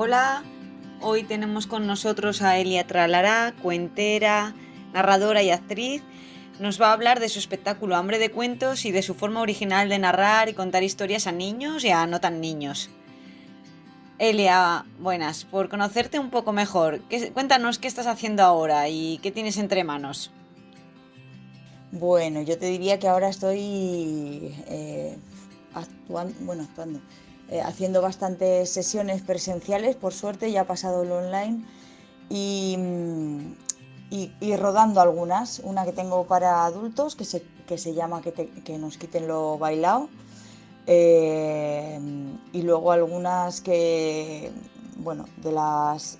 Hola, hoy tenemos con nosotros a Elia Tralará, cuentera, narradora y actriz. Nos va a hablar de su espectáculo Hambre de Cuentos y de su forma original de narrar y contar historias a niños y a no tan niños. Elia, buenas, por conocerte un poco mejor, cuéntanos qué estás haciendo ahora y qué tienes entre manos. Bueno, yo te diría que ahora estoy actuando, haciendo bastantes sesiones presenciales, por suerte ya ha pasado lo online y, y rodando algunas. Una que tengo para adultos que se llama que nos quiten lo bailado. eh, y luego algunas que, bueno, de las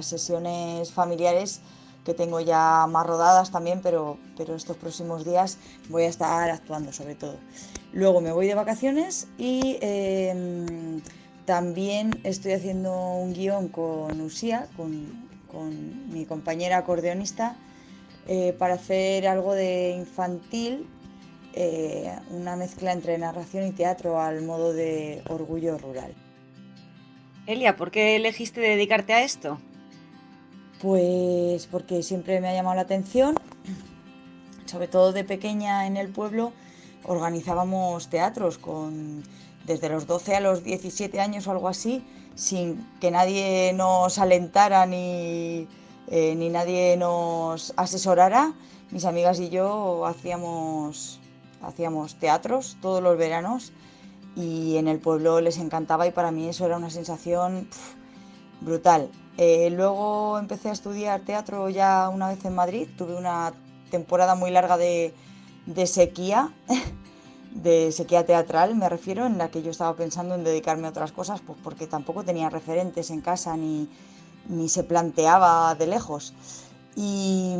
sesiones familiares que tengo ya más rodadas también, pero estos próximos días voy a estar actuando sobre todo. Luego me voy de vacaciones y también estoy haciendo un guión con Usía, con mi compañera acordeonista, para hacer algo de infantil, una mezcla entre narración y teatro al modo de Orgullo Rural. Elia, ¿por qué elegiste dedicarte a esto? Pues porque siempre me ha llamado la atención, sobre todo de pequeña en el pueblo organizábamos teatros desde los 12 a los 17 años o algo así, sin que nadie nos alentara ni nadie nos asesorara. Mis amigas y yo hacíamos teatros todos los veranos y en el pueblo les encantaba y para mí eso era una sensación brutal. Luego empecé a estudiar teatro ya una vez en Madrid, tuve una temporada muy larga de sequía, de sequía teatral me refiero, en la que yo estaba pensando en dedicarme a otras cosas, pues porque tampoco tenía referentes en casa ni se planteaba de lejos. Y,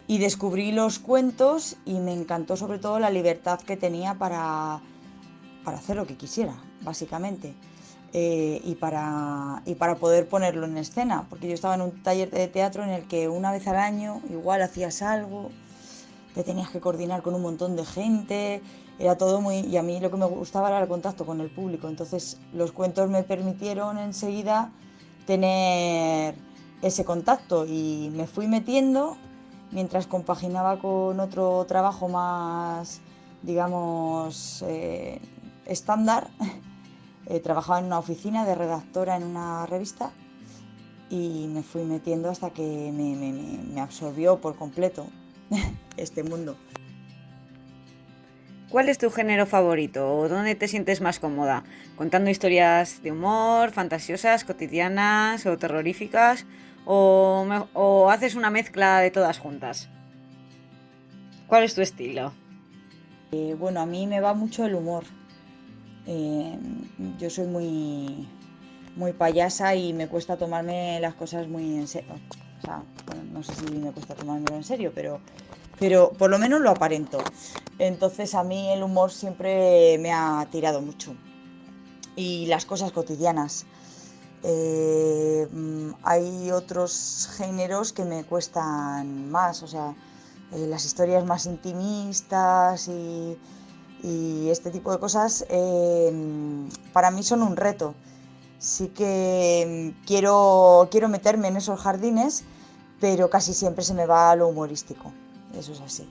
y descubrí los cuentos y me encantó sobre todo la libertad que tenía para hacer lo que quisiera, básicamente. Y para poder ponerlo en escena, porque yo estaba en un taller de teatro en el que una vez al año igual hacías algo, te tenías que coordinar con un montón de gente, era todo muy... Y a mí lo que me gustaba era el contacto con el público, entonces los cuentos me permitieron enseguida tener ese contacto y me fui metiendo mientras compaginaba con otro trabajo más, digamos, estándar. Trabajaba en una oficina de redactora en una revista y me fui metiendo hasta que me absorbió por completo este mundo. ¿Cuál es tu género favorito o dónde te sientes más cómoda? ¿Contando historias de humor, fantasiosas, cotidianas o terroríficas? ¿O haces una mezcla de todas juntas? ¿Cuál es tu estilo? Bueno, a mí me va mucho el humor. Eh, yo soy muy payasa y me cuesta tomarme las cosas muy en serio. O sea, bueno, no sé si me cuesta tomármelo en serio, pero por lo menos lo aparento. Entonces a mí el humor siempre me ha tirado mucho. Y las cosas cotidianas. Hay otros géneros que me cuestan más, o sea, las historias más intimistas y este tipo de cosas para mí son un reto. Sí que quiero meterme en esos jardines, pero casi siempre se me va a lo humorístico, eso es así.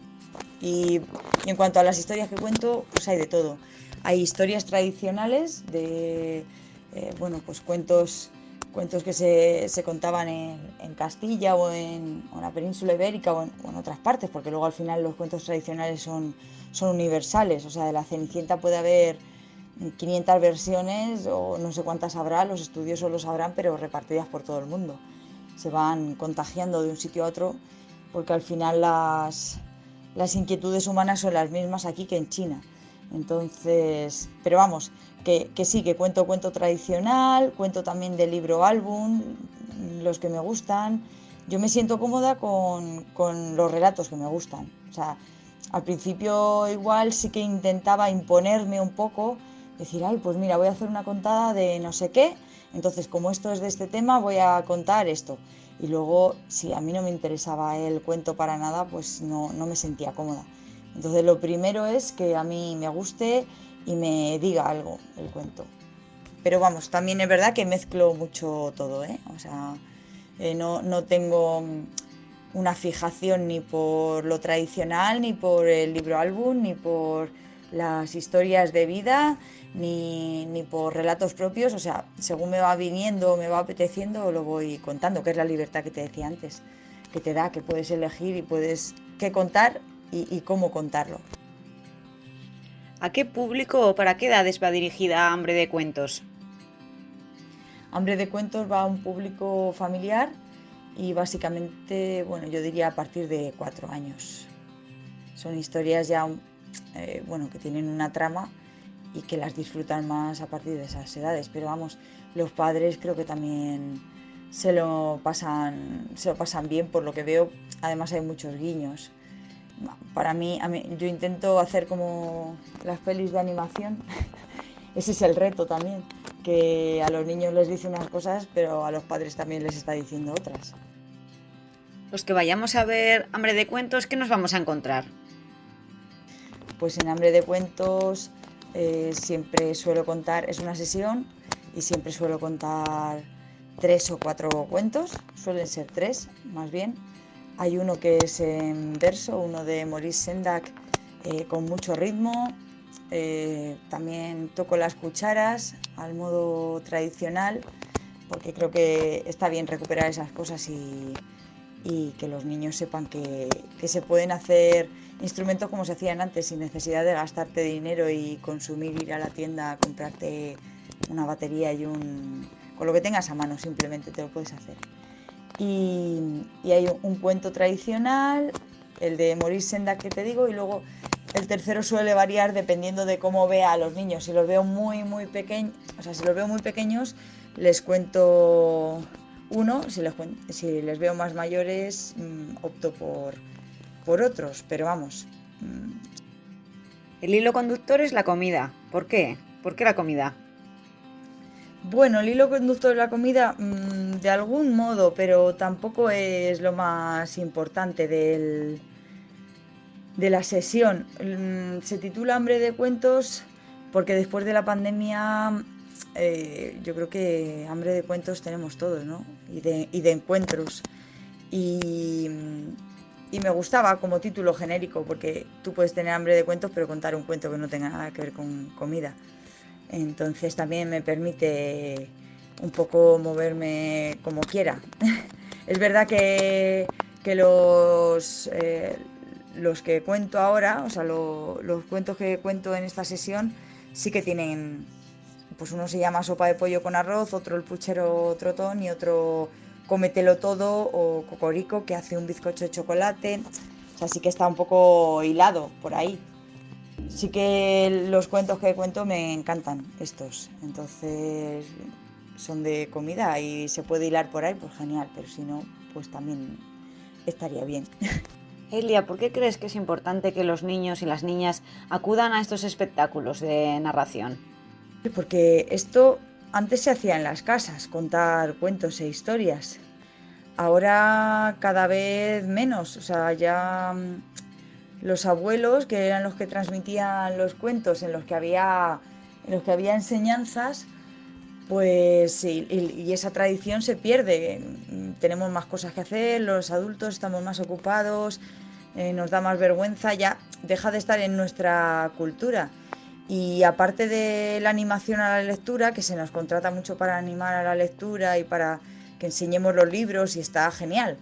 Y en cuanto a las historias que cuento, pues hay de todo. Hay historias tradicionales bueno, pues cuentos que se contaban en Castilla o en la península ibérica o en otras partes, porque luego al final los cuentos tradicionales son universales. O sea, de la Cenicienta puede haber 500 versiones o no sé cuántas habrá, los estudiosos lo sabrán, pero repartidas por todo el mundo. Se van contagiando de un sitio a otro porque al final las inquietudes humanas son las mismas aquí que en China. Entonces, pero vamos, que sí, que cuento tradicional, cuento también de libro álbum, los que me gustan. Yo me siento cómoda con los relatos que me gustan. O sea, al principio igual sí que intentaba imponerme un poco, decir, ay, pues mira, voy a hacer una contada de no sé qué, entonces como esto es de este tema, voy a contar esto. Y luego, si a mí no me interesaba el cuento para nada, pues no me sentía cómoda. Entonces lo primero es que a mí me guste y me diga algo el cuento. Pero vamos, también es verdad que mezclo mucho todo, ¿eh? O sea, no tengo una fijación ni por lo tradicional, ni por el libro álbum, ni por las historias de vida, ni por relatos propios. O sea, según me va viniendo, me va apeteciendo, lo voy contando, que es la libertad que te decía antes, que te da, que puedes elegir y puedes qué contar y cómo contarlo. ¿A qué público o para qué edades va dirigida Hambre de Cuentos? Hambre de Cuentos va a un público familiar y básicamente, bueno, yo diría a partir de 4 años. Son historias ya, bueno, que tienen una trama y que las disfrutan más a partir de esas edades. Pero vamos, los padres creo que también se lo pasan bien por lo que veo. Además hay muchos guiños. Para mí, yo intento hacer como las pelis de animación. Ese es el reto también, que a los niños les dice unas cosas, pero a los padres también les está diciendo otras. Los que vayamos a ver Hambre de Cuentos, ¿qué nos vamos a encontrar? Pues en Hambre de Cuentos siempre suelo contar, es una sesión y siempre suelo contar 3 o 4 cuentos, suelen ser 3 más bien. Hay uno que es en verso, uno de Maurice Sendak con mucho ritmo. También toco las cucharas al modo tradicional porque creo que está bien recuperar esas cosas y que los niños sepan que se pueden hacer instrumentos como se hacían antes, sin necesidad de gastarte dinero y consumir, ir a la tienda a comprarte una batería y con lo que tengas a mano simplemente te lo puedes hacer. Y hay un cuento tradicional, el de Maurice Sendak que te digo, y luego el tercero suele variar dependiendo de cómo vea a los niños. Si los veo muy pequeños, o sea, si los veo muy pequeños, les cuento uno, si les veo más mayores, opto por otros, pero vamos. El hilo conductor es la comida. ¿Por qué? ¿Por qué la comida? Bueno, el hilo conductor de la comida, de algún modo, pero tampoco es lo más importante de la sesión. Se titula Hambre de Cuentos porque después de la pandemia yo creo que hambre de cuentos tenemos todos, ¿no? Y de encuentros. Y, y me gustaba como título genérico porque tú puedes tener hambre de cuentos pero contar un cuento que no tenga nada que ver con comida. Entonces también me permite un poco moverme como quiera. Es verdad que los que cuento ahora, o sea, los cuentos que cuento en esta sesión, sí que tienen, pues uno se llama sopa de pollo con arroz, otro el puchero trotón y otro cómetelo todo o cocorico que hace un bizcocho de chocolate. O sea, sí que está un poco hilado por ahí. Sí que los cuentos que cuento me encantan estos, entonces son de comida y se puede hilar por ahí, pues genial, pero si no, pues también estaría bien. Elia, ¿por qué crees que es importante que los niños y las niñas acudan a estos espectáculos de narración? Porque esto antes se hacía en las casas, contar cuentos e historias. Ahora cada vez menos, o sea, ya los abuelos, que eran los que transmitían los cuentos en los que había enseñanzas, pues sí, y esa tradición se pierde. Tenemos más cosas que hacer, los adultos estamos más ocupados, nos da más vergüenza, ya deja de estar en nuestra cultura. Y aparte de la animación a la lectura, que se nos contrata mucho para animar a la lectura y para que enseñemos los libros y está genial,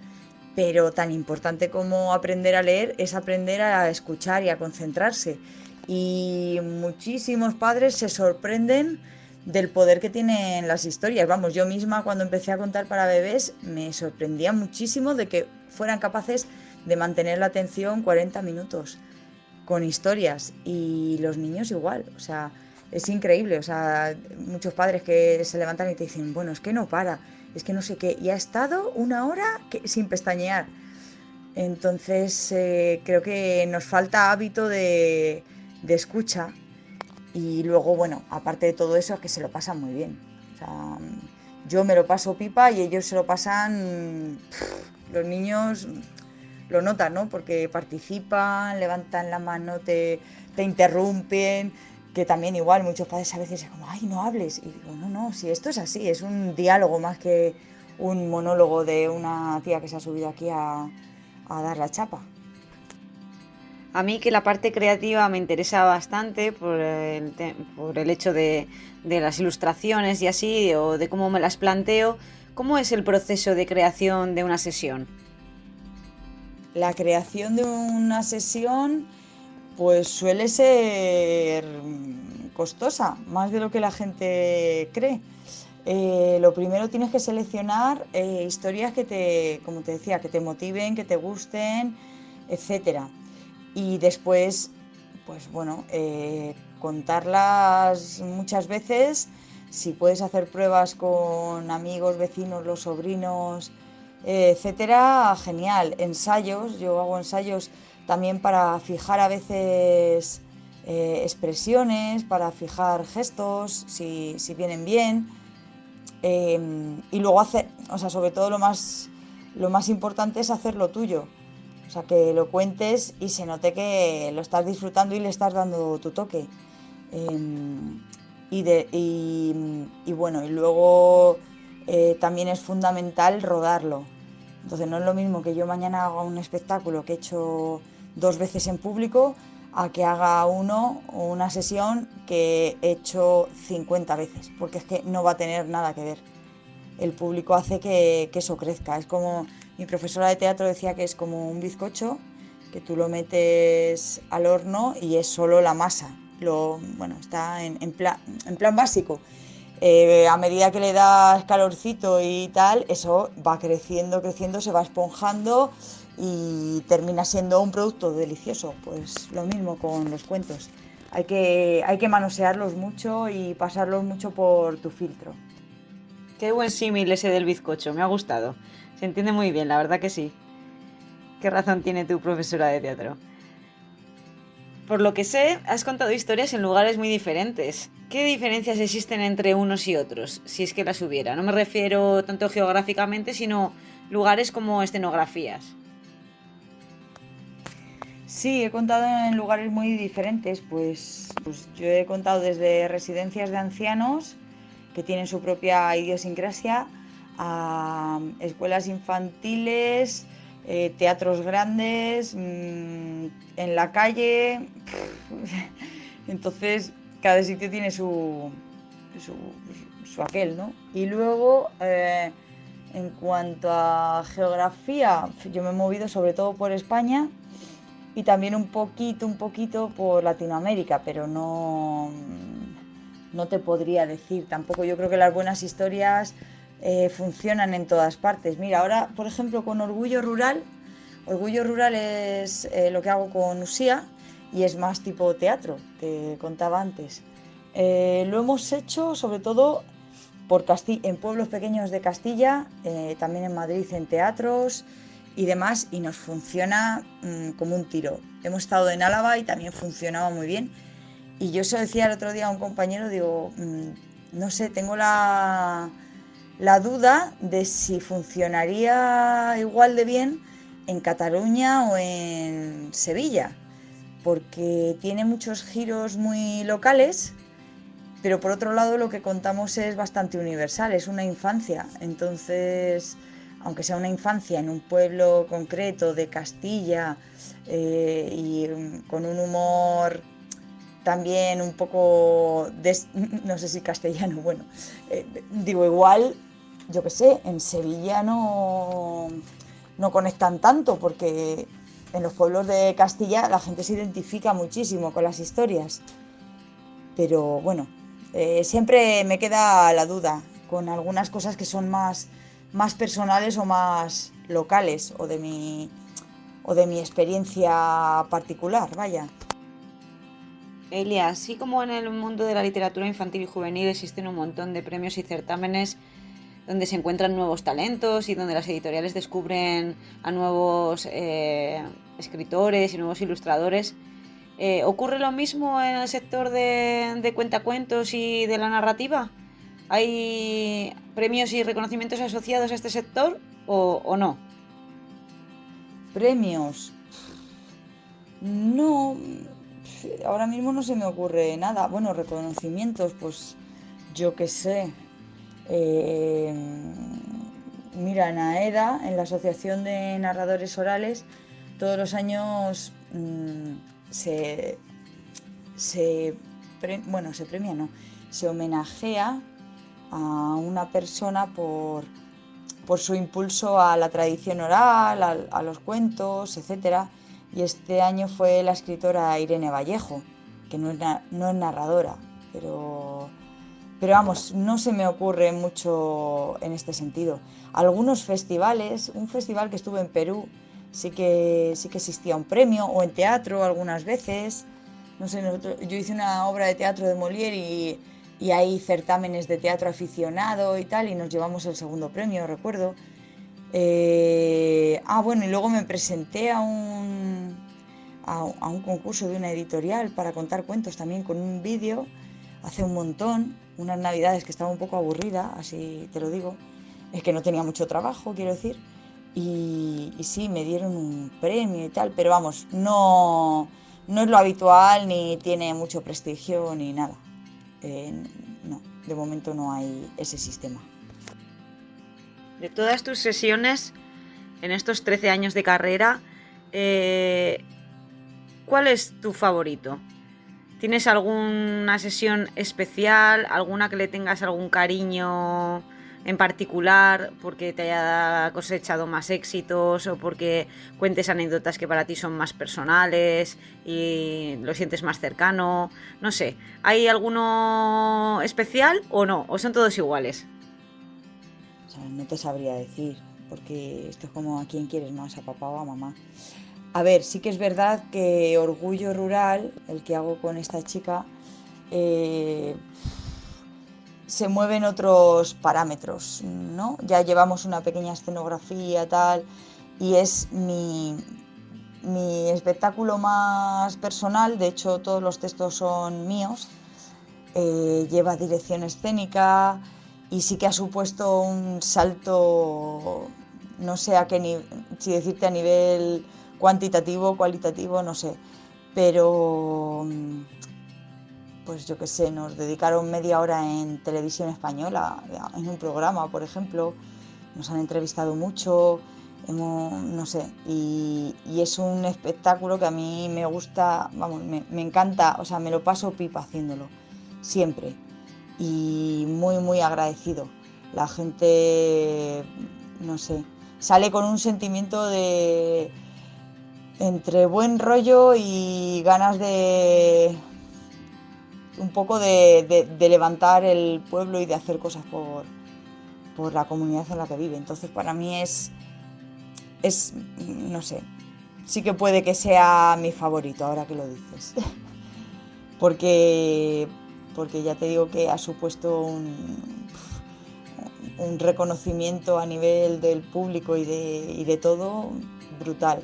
pero tan importante como aprender a leer es aprender a escuchar y a concentrarse. Y muchísimos padres se sorprenden del poder que tienen las historias. Vamos, yo misma cuando empecé a contar para bebés me sorprendía muchísimo de que fueran capaces de mantener la atención 40 minutos con historias y los niños igual, o sea, es increíble, o sea, muchos padres que se levantan y te dicen, bueno, es que no para, es que no sé qué, y ha estado una hora sin pestañear. Entonces, creo que nos falta hábito de escucha y luego, bueno, aparte de todo eso, es que se lo pasan muy bien. O sea, yo me lo paso pipa y ellos se lo pasan, los niños lo notan, ¿no? Porque participan, levantan la mano, te interrumpen, que también igual muchos padres a veces es como, ay, no hables. Y digo, no, no, si esto es así, es un diálogo más que un monólogo de una tía que se ha subido aquí a dar la chapa. A mí que la parte creativa me interesa bastante por el hecho de las ilustraciones y así, o de cómo me las planteo. ¿Cómo es el proceso de creación de una sesión? La creación de una sesión pues suele ser costosa, más de lo que la gente cree. Lo primero tienes que seleccionar historias que te, como te decía, que te motiven, que te gusten, etcétera. Y después, pues bueno, contarlas muchas veces. Si puedes hacer pruebas con amigos, vecinos, los sobrinos, etcétera, genial. Ensayos, yo hago ensayos también para fijar a veces expresiones, para fijar gestos, si vienen bien. Y luego hacer, o sea, sobre todo lo más importante es hacerlo tuyo. O sea, que lo cuentes y se note que lo estás disfrutando y le estás dando tu toque. Eh, y bueno, y luego también es fundamental rodarlo. Entonces no es lo mismo que yo mañana haga un espectáculo que he hecho 2 veces en público a que haga uno o una sesión que he hecho 50 veces, porque es que no va a tener nada que ver. El público hace que eso crezca. Es como mi profesora de teatro decía que es como un bizcocho que tú lo metes al horno y es solo la masa. Bueno, está en plan básico. A medida que le das calorcito y tal, eso va creciendo, creciendo, se va esponjando y termina siendo un producto delicioso. Pues lo mismo con los cuentos. Hay que manosearlos mucho y pasarlos mucho por tu filtro. Qué buen símil ese del bizcocho, me ha gustado. Se entiende muy bien, la verdad que sí. Qué razón tiene tu profesora de teatro. Por lo que sé, has contado historias en lugares muy diferentes. ¿Qué diferencias existen entre unos y otros, si es que las hubiera? No me refiero tanto geográficamente, sino lugares como escenografías. Sí, he contado en lugares muy diferentes, pues yo he contado desde residencias de ancianos que tienen su propia idiosincrasia a escuelas infantiles, teatros grandes, en la calle. Entonces, cada sitio tiene su aquel, ¿no? Y luego, en cuanto a geografía, yo me he movido sobre todo por España y también un poquito por Latinoamérica, pero no, no te podría decir. Tampoco yo creo que las buenas historias funcionan en todas partes. Mira, ahora, por ejemplo, con Orgullo Rural es lo que hago con Usía y es más tipo teatro, te contaba antes. Lo hemos hecho sobre todo en pueblos pequeños de Castilla, también en Madrid en teatros y demás, y nos funciona como un tiro. Hemos estado en Álava y también funcionaba muy bien. Y yo se lo decía el otro día a un compañero, digo, no sé, tengo la duda de si funcionaría igual de bien en Cataluña o en Sevilla, porque tiene muchos giros muy locales, pero por otro lado lo que contamos es bastante universal, es una infancia. Entonces, aunque sea una infancia en un pueblo concreto de Castilla y con un humor también un poco, no sé si castellano, bueno, digo igual, yo qué sé, en Sevilla no conectan tanto porque en los pueblos de Castilla la gente se identifica muchísimo con las historias. Pero bueno, siempre me queda la duda con algunas cosas que son más personales o más locales o de mi experiencia particular, vaya. Elia, así como en el mundo de la literatura infantil y juvenil existen un montón de premios y certámenes donde se encuentran nuevos talentos y donde las editoriales descubren a nuevos escritores y nuevos ilustradores, ¿ocurre lo mismo en el sector de cuentacuentos y de la narrativa? ¿Hay premios y reconocimientos asociados a este sector o no? Premios. No, ahora mismo no se me ocurre nada. Bueno, reconocimientos, pues yo qué sé. Eh, Mira, en AEDA, en la Asociación de Narradores Orales, todos los años se, bueno, se premia, no, se homenajea a una persona por su impulso a la tradición oral, a los cuentos, etcétera. Y este año fue la escritora Irene Vallejo, que no es narradora, pero vamos, no se me ocurre mucho en este sentido. Algunos festivales, un festival que estuve en Perú, sí que existía un premio, o en teatro algunas veces. No sé, yo hice una obra de teatro de Molière y hay certámenes de teatro aficionado y tal, y nos llevamos el segundo premio, recuerdo. Bueno, y luego me presenté a un concurso de una editorial para contar cuentos también con un vídeo hace un montón, unas navidades que estaba un poco aburrida, así te lo digo, es que no tenía mucho trabajo, quiero decir, y sí, me dieron un premio y tal, pero vamos, no es lo habitual, ni tiene mucho prestigio, ni nada. Eh, no, de momento no hay ese sistema. De todas tus sesiones, en estos 13 años de carrera, ¿cuál es tu favorito? ¿Tienes alguna sesión especial, alguna que le tengas algún cariño en particular, porque te haya cosechado más éxitos o porque cuentes anécdotas que para ti son más personales y lo sientes más cercano? No sé, ¿hay alguno especial o no? ¿O son todos iguales? O sea, no te sabría decir, porque esto es como a quién quieres más, a papá o a mamá. A ver, sí que es verdad que Orgullo Rural, el que hago con esta chica, eh, se mueven otros parámetros, ¿no? Ya llevamos una pequeña escenografía, tal, y es mi espectáculo más personal. De hecho, todos los textos son míos. Lleva dirección escénica y sí que ha supuesto un salto, no sé a qué si decirte a nivel cuantitativo, cualitativo, no sé, pero pues yo qué sé, nos dedicaron media hora en televisión española, en un programa, por ejemplo, nos han entrevistado mucho, no sé, y es un espectáculo que a mí me gusta, vamos, me encanta, o sea, me lo paso pipa haciéndolo, siempre, y muy, muy agradecido. La gente, no sé, sale con un sentimiento de entre buen rollo y ganas de un poco de levantar el pueblo y de hacer cosas por la comunidad en la que vive. Entonces para mí no sé, sí que puede que sea mi favorito ahora que lo dices. porque, porque ya te digo que ha supuesto un reconocimiento a nivel del público y de todo brutal.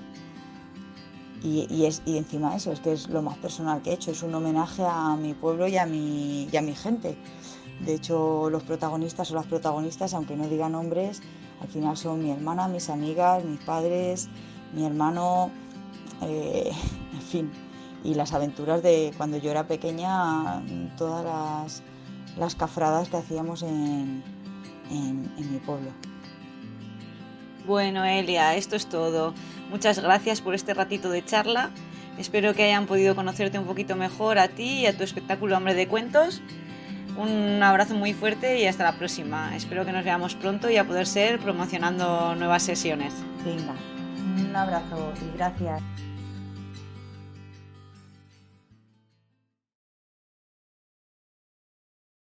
Y encima eso, es que es lo más personal que he hecho, es un homenaje a mi pueblo y a mi gente. De hecho, los protagonistas o las protagonistas, aunque no digan nombres, al final son mi hermana, mis amigas, mis padres, mi hermano, en fin. Y las aventuras de cuando yo era pequeña, todas las cafradas que hacíamos en mi pueblo. Bueno, Elia, esto es todo. Muchas gracias por este ratito de charla. Espero que hayan podido conocerte un poquito mejor a ti y a tu espectáculo Hambre de Cuentos. Un abrazo muy fuerte y hasta la próxima. Espero que nos veamos pronto y a poder ser promocionando nuevas sesiones. Venga, un abrazo y gracias.